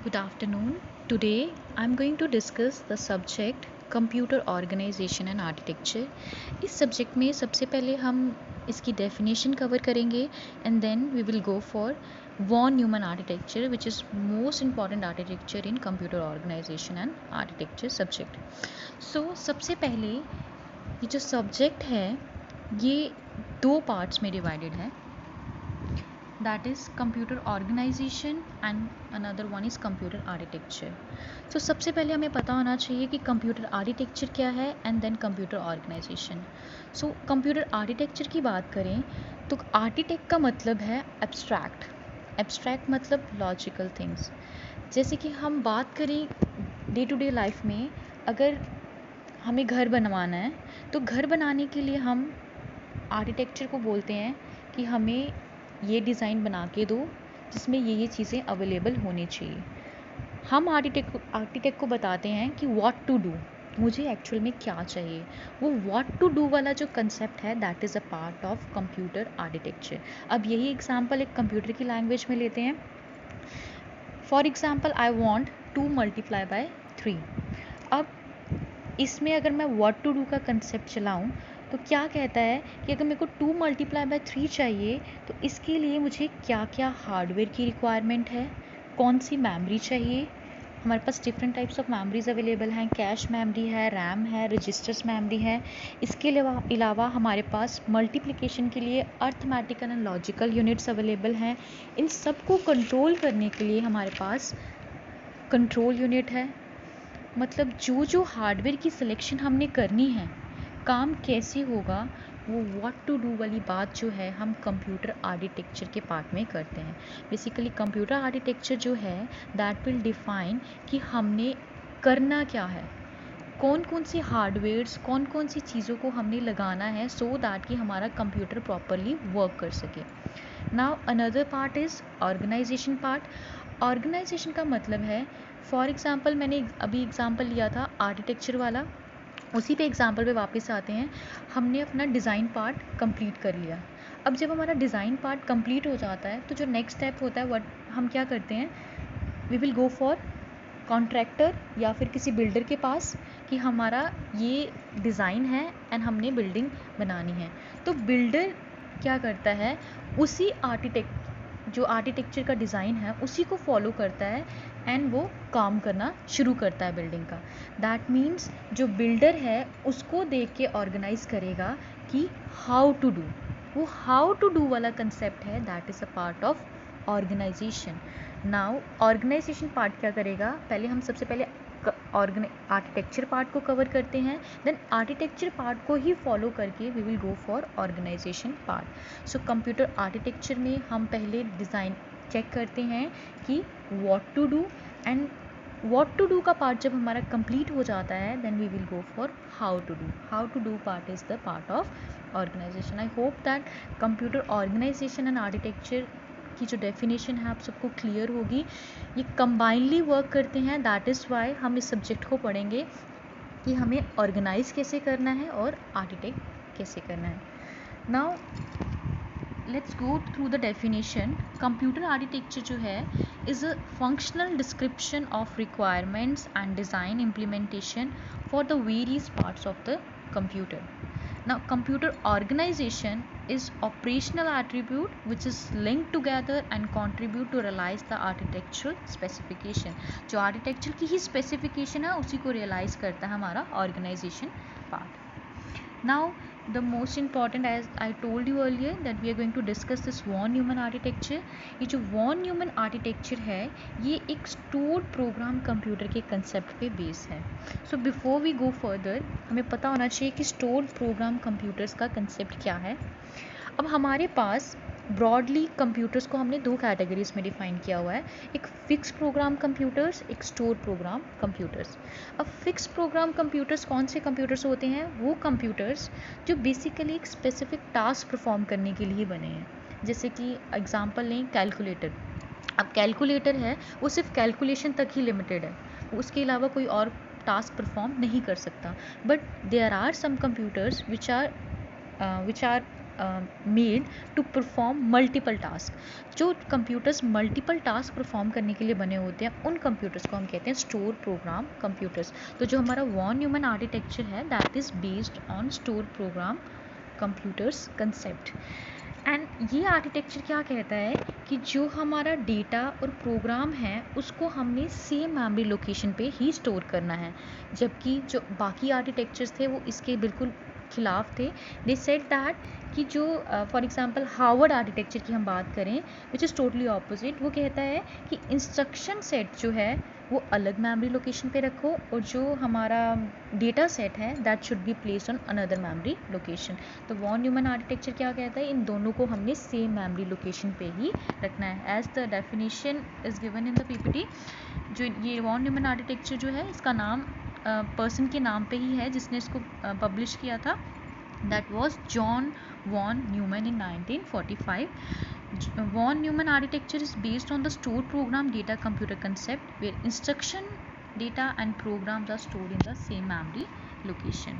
Good afternoon. Today I'm going to discuss the subject computer organisation and architecture. इस subject में सबसे पहले हम इसकी डेफिनेशन कवर करेंगे and then we will go for von Neumann architecture which is most important architecture in computer organisation and architecture subject. सबसे पहले ये जो सब्जेक्ट है ये दो पार्ट्स में डिवाइडेड है, that is computer organization and another one is computer architecture. सबसे पहले हमें पता होना चाहिए कि कंप्यूटर आर्किटेक्चर क्या है and then computer organisation. Computer architecture की बात करें तो आर्किटेक्ट का मतलब है एब्स्ट्रैक्ट मतलब लॉजिकल थिंग्स। जैसे कि हम बात करें डे टू डे लाइफ में, अगर हमें घर बनवाना है तो घर बनाने के लिए हम आर्किटेक्चर को बोलते हैं कि हमें ये डिज़ाइन बना के दो जिसमें ये चीज़ें अवेलेबल होनी चाहिए। हम आर्किटेक्ट को बताते हैं कि व्हाट टू डू, मुझे एक्चुअल में क्या चाहिए। वो व्हाट टू डू वाला जो कंसेप्ट है that is a part of computer architecture. अब यही एग्जांपल एक कंप्यूटर की लैंग्वेज में लेते हैं। For example I want 2 multiply by 3। अब इसमें अगर मैं व्हाट टू डू का कंसेप्ट चलाऊँ तो क्या कहता है कि अगर मेरे को 2 मल्टीप्लाई बाय 3 चाहिए तो इसके लिए मुझे क्या क्या हार्डवेयर की रिक्वायरमेंट है, कौन सी मेमोरी चाहिए। हमारे पास different types of memories available हैं, कैश मेमोरी है, रैम है, रजिस्टर्स मेमोरी है। इसके अलावा हमारे पास मल्टीप्लिकेशन के लिए arithmetical and logical units available हैं। इन सब को कंट्रोल करने के लिए हमारे पास कंट्रोल यूनिट है। मतलब जो हार्डवेयर की सिलेक्शन हमने करनी है, काम कैसे होगा, वो व्हाट टू डू वाली बात जो है हम कंप्यूटर आर्किटेक्चर के पार्ट में करते हैं। बेसिकली कंप्यूटर आर्किटेक्चर जो है दैट विल डिफाइन कि हमने करना क्या है, कौन कौन सी हार्डवेयर्स, कौन कौन सी चीज़ों को हमने लगाना है सो दैट कि हमारा कंप्यूटर प्रॉपरली वर्क कर सके। Now another part is organisation part. Organisation का मतलब है, फॉर एग्ज़ाम्पल मैंने अभी एग्ज़ाम्पल लिया था आर्किटेक्चर वाला, उसी पे एग्ज़ाम्पल पे वापस आते हैं। हमने अपना डिज़ाइन पार्ट कंप्लीट कर लिया। अब जब हमारा डिज़ाइन पार्ट कंप्लीट हो जाता है तो जो नेक्स्ट स्टेप होता है हम क्या करते हैं, we will go for contractor या फिर किसी बिल्डर के पास कि हमारा ये डिज़ाइन है एंड हमने बिल्डिंग बनानी है। तो बिल्डर क्या करता है, उसी जो आर्किटेक्चर का डिज़ाइन है उसी को फॉलो करता है एंड वो काम करना शुरू करता है बिल्डिंग का। दैट मीन्स जो बिल्डर है उसको देख के ऑर्गेनाइज करेगा कि हाउ टू डू, वो हाउ टू डू वाला कंसेप्ट है that is a part of organisation. Now organisation part क्या करेगा, पहले हम सबसे पहले आर्किटेक्चर पार्ट को कवर करते हैं, देन आर्किटेक्चर पार्ट को ही फॉलो करके we will go for organisation part. Computer architecture में हम पहले डिज़ाइन चेक करते हैं कि what to do, and what to do का पार्ट जब हमारा कंप्लीट हो जाता है then we will go for how to do part is the part of organisation. I hope that computer organisation and architecture की जो डेफिनेशन है आप सबको क्लियर होगी। ये कंबाइनली वर्क करते हैं, दैट इज़ वाई हम इस सब्जेक्ट को पढ़ेंगे कि हमें ऑर्गेनाइज कैसे करना है और आर्किटेक्ट कैसे करना है। Now let's go through the definition. Computer architecture जो है is a functional description of requirements and design implementation for the various parts of the computer. Now computer organization is operational attribute which is linked together and contribute to realize the architectural specification. जो architecture की ही specification है उसी को realize करता है हमारा organization part. Now the most important, as I told you earlier, that we are going to discuss this von Neumann architecture. ये जो von Neumann architecture है ये एक stored program computer के concept पे base है। So before we go further हमें पता होना चाहिए कि stored program computers का concept क्या है। अब हमारे पास ब्रॉडली कंप्यूटर्स को हमने 2 कैटेगरीज में डिफ़ाइन किया हुआ है, एक फिक्स प्रोग्राम कंप्यूटर्स, एक स्टोर प्रोग्राम कंप्यूटर्स। अब फिक्स प्रोग्राम कंप्यूटर्स कौन से कंप्यूटर्स होते हैं, वो कंप्यूटर्स जो बेसिकली एक स्पेसिफिक टास्क परफॉर्म करने के लिए बने हैं। जैसे कि एग्जांपल लें कैलकुलेटर। अब कैलकुलेटर है वो सिर्फ कैलकुलेशन तक ही लिमिटेड है, उसके अलावा कोई और टास्क परफॉर्म नहीं कर सकता। But there are some computers which are made to perform multiple task. जो कंप्यूटर्स मल्टीपल टास्क परफॉर्म करने के लिए बने होते हैं उन कंप्यूटर्स को हम कहते हैं स्टोर प्रोग्राम कंप्यूटर्स। तो जो हमारा वॉन न्यूमन आर्किटेक्चर है that is based on store programme computers concept. And ये आर्किटेक्चर क्या कहता है कि जो हमारा डेटा और प्रोग्राम है उसको हमने सेम मेमोरी लोकेशन पे ही स्टोर करना है, जबकि जो बाकी आर्किटेक्चर्स थे वो इसके बिल्कुल खिलाफ थे। दे सेड दैट कि जो फॉर एग्जांपल हार्वर्ड आर्किटेक्चर की हम बात करें विच इज़ टोटली ऑपोजिट, वो कहता है कि इंस्ट्रक्शन सेट जो है वो अलग मेमोरी लोकेशन पे रखो और जो हमारा डेटा सेट है that should be placed on another memory location. तो वॉन न्यूमन आर्किटेक्चर क्या कहता है, इन दोनों को हमने सेम मेमोरी लोकेशन पे ही रखना है। As the definition is given in the PPT. जो ये वॉन न्यूमन आर्किटेक्चर जो है इसका नाम पर्सन के नाम पे ही है जिसने इसको पब्लिश किया था, that was John von Neumann in 1945. Von Neumann architecture is based on the stored program data computer concept where instruction data and programs are stored in the same memory location.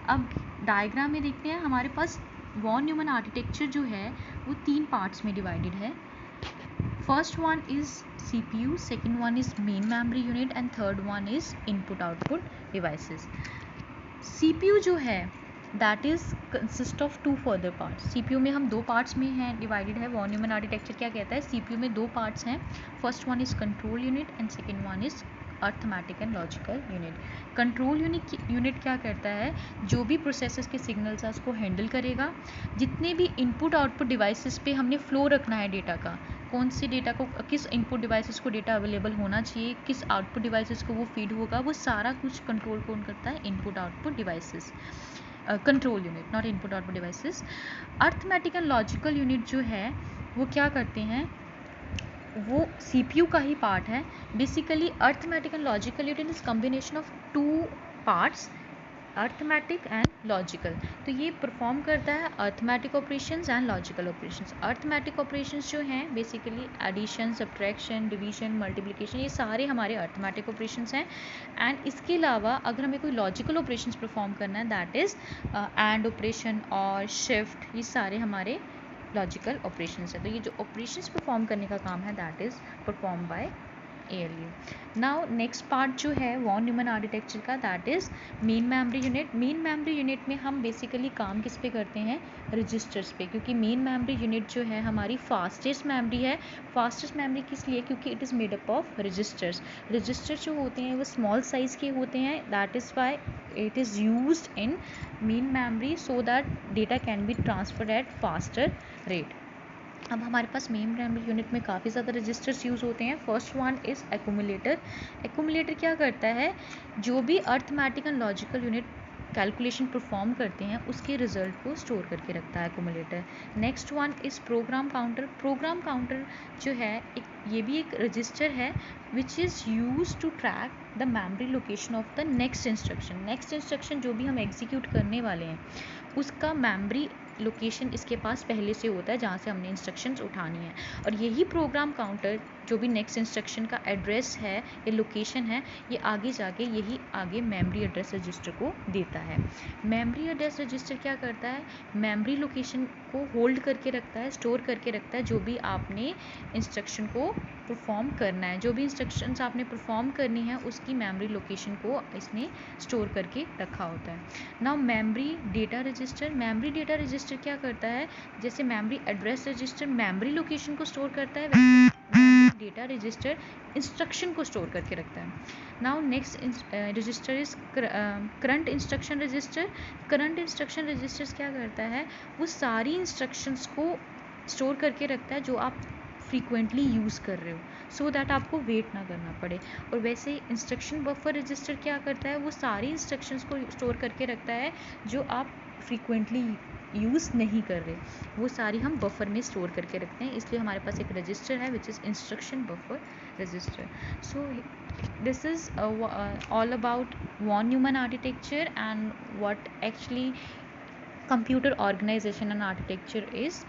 अब diagram में देखते हैं हमारे पास von Neumann architecture जो है वो 3 parts में divided है। First one is CPU, second one is main memory unit and third one is input output devices. CPU जो है that is consist of 2 further parts. CPU में हम 2 पार्ट्स में हैं डिवाइडेड है। वॉन न्यूमन आर्किटेक्चर क्या कहता है, CPU में 2 पार्ट्स हैं, first one is control unit and second one is arithmetic and logical unit. Control unit क्या करता है, जो भी प्रोसेसेस के सिग्नल्स है उसको हैंडल करेगा। जितने भी इनपुट आउटपुट डिवाइसेस पे हमने फ्लो रखना है डेटा का, कौन से डेटा को किस इनपुट डिवाइसेस को डेटा अवेलेबल होना चाहिए, किस आउटपुट डिवाइसेस को वो फीड होगा, वो सारा कुछ कंट्रोल कौन करता है, input output devices, control unit, not input output devices. Arithmetic and logical unit जो है वो क्या करते हैं, वो CPU का ही पार्ट है। Basically arithmetic and logical unit is combination of 2 parts, arithmetic and logical. तो ये परफॉर्म करता है arithmetic operations and logical operations. Arithmetic operations जो हैं basically addition, subtraction, division, multiplication, ये सारे हमारे अर्थमेटिक ऑपरेशंस हैं। एंड इसके अलावा अगर हमें कोई लॉजिकल ऑपरेशंस परफॉर्म करना है दैट इज़ एंड ऑपरेशन और शिफ्ट, ये सारे हमारे लॉजिकल ऑपरेशंस है। तो ये जो ऑपरेशंस परफॉर्म करने का काम है that is perform by ALU। Now next part जो है वॉन न्यूमन आर्किटेक्चर का that is main memory unit. Main memory unit में हम बेसिकली काम किस पे करते हैं, रजिस्टर्स पे, क्योंकि मेन मेमोरी यूनिट जो है हमारी फास्टेस्ट मेमोरी है। फास्टेस्ट मेमोरी किस लिए, क्योंकि it is made up of registers. Registers जो होते हैं वो स्मॉल साइज़ के होते हैं, that is why it is used in main memory so that data can be transferred at faster rate. अब हमारे पास मेन मेमोरी यूनिट में काफ़ी ज़्यादा रजिस्टर्स यूज़ होते हैं। First one is accumulator. Accumulator क्या करता है, जो भी arithmetic and logical unit calculation perform करते हैं उसके रिजल्ट को स्टोर करके रखता है accumulator. Next one is program counter. Program counter जो है ये भी एक रजिस्टर है which is use to track the memory location of the next instruction. Next instruction जो भी हम एग्जीक्यूट करने वाले हैं उसका मेमोरी लोकेशन इसके पास पहले से होता है जहाँ से हमने इंस्ट्रक्शंस उठानी है, और यही प्रोग्राम काउंटर जो भी नेक्स्ट इंस्ट्रक्शन का एड्रेस है या लोकेशन है ये आगे जाके यही आगे मेमोरी एड्रेस रजिस्टर को देता है। मेमोरी एड्रेस रजिस्टर क्या करता है, मेमोरी लोकेशन को होल्ड करके रखता है, स्टोर करके रखता है जो भी आपने इंस्ट्रक्शन को परफॉर्म करना है। जो भी इंस्ट्रक्शंस आपने परफॉर्म करनी है उसकी मेमोरी लोकेशन को इसने स्टोर करके रखा होता है। Now memory data register. Memory data register क्या करता है, जैसे memory address register memory location को स्टोर करता है वैसे डेटा रजिस्टर इंस्ट्रक्शन को स्टोर करके रखता है। Now next register is current instruction register. Current instruction registers क्या करता है, वो सारी इंस्ट्रक्शंस को स्टोर करके रखता है जो आप फ्रीक्वेंटली यूज़ कर रहे हो सो दैट आपको वेट ना करना पड़े। और वैसे इंस्ट्रक्शन बफर रजिस्टर क्या करता है, वो सारी इंस्ट्रक्शंस को स्टोर करके रखता है जो आप फ्रीक्वेंटली यूज़ नहीं कर रहे, वो सारी हम बफर में स्टोर करके रखते हैं, इसलिए हमारे पास एक रजिस्टर है which is instruction buffer register. So this is all about von Neumann architecture and what actually computer organization and architecture is.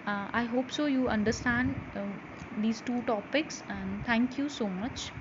I hope so you understand these 2 topics, and thank you so much.